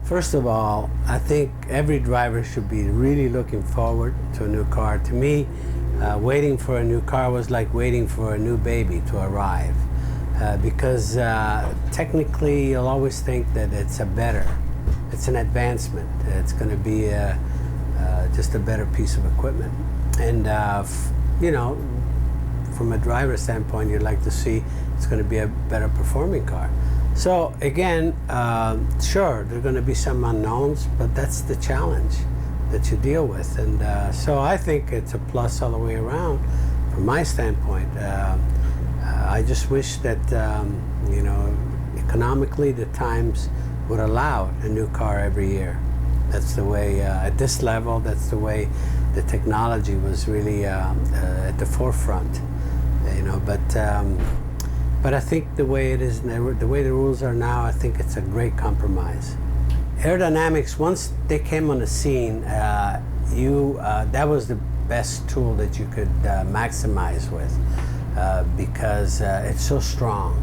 First of all, I think every driver should be really looking forward to a new car. To me, waiting for a new car was like waiting for a new baby to arrive. Because technically you'll always think that it's an advancement. It's going to be just a better piece of equipment. And, you know, from a driver standpoint, you'd like to see it's going to be a better performing car. So again, sure, there are going to be some unknowns, but that's the challenge that you deal with. And so I think it's a plus all the way around from my standpoint. I just wish that, you know, economically the times would allow a new car every year. That's the way, at this level, that's the way the technology was really at the forefront, you know. But I think the way it is, the way the rules are now, I think it's a great compromise. Aerodynamics, once they came on the scene, that was the best tool that you could maximize with. Because it's so strong.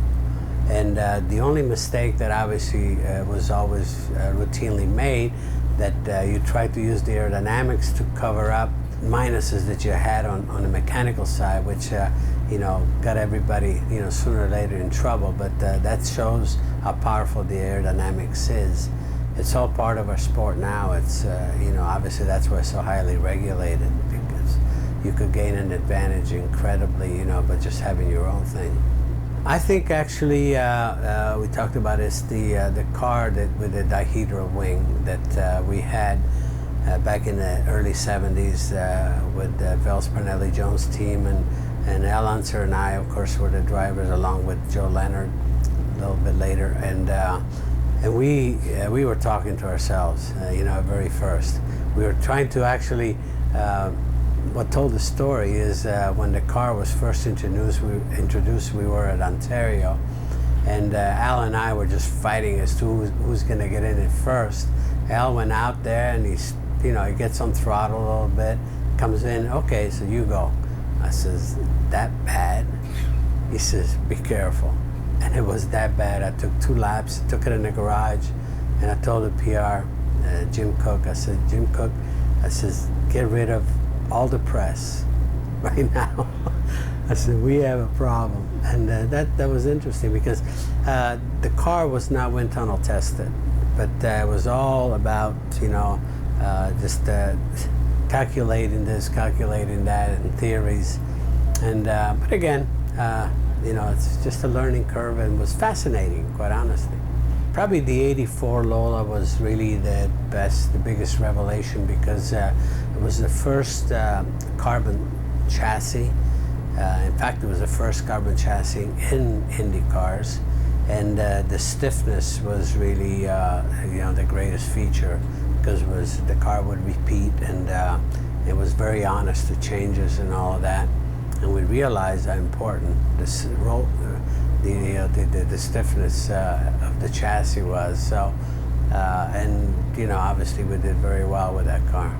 And the only mistake that obviously was always routinely made, that you tried to use the aerodynamics to cover up minuses that you had on the mechanical side, which you know, got everybody, you know, sooner or later in trouble. But that shows how powerful the aerodynamics is. It's all part of our sport now. It's you know, obviously that's why it's so highly regulated, because you could gain an advantage incredibly, you know, by just having your own thing. I think actually we talked about is the car with the dihedral wing that we had back in the early 70s with Vel Spinelli-Jones' team, and Al Unser and I, of course, were the drivers along with Joe Leonard a little bit later, and we were talking to ourselves, you know, at very first. We were trying to actually. What told the story is when the car was first introduced, we were at Ontario, and Al and I were just fighting as to who's going to get in it first. Al went out there and he's, you know, he gets on throttle a little bit, comes in, okay, so you go. I says, that bad? He says, be careful. And it was that bad. I took 2 laps, took it in the garage, and I told the PR, Jim Cook, I said, Jim Cook, I says, get rid of all the press right now. I said, we have a problem. And that was interesting, because the car was not wind tunnel tested, but it was all about, you know, just calculating this, calculating that, and theories. And but again, you know, it's just a learning curve, and was fascinating, quite honestly. Probably the '84 Lola was really the biggest revelation, because it was the first carbon chassis. In fact, it was the first carbon chassis in IndyCars, and the stiffness was really, you know, the greatest feature, because the car would repeat, and it was very honest, the changes and all of that, and we realized how important this the stiffness of the chassis was. So, and you know, obviously we did very well with that car.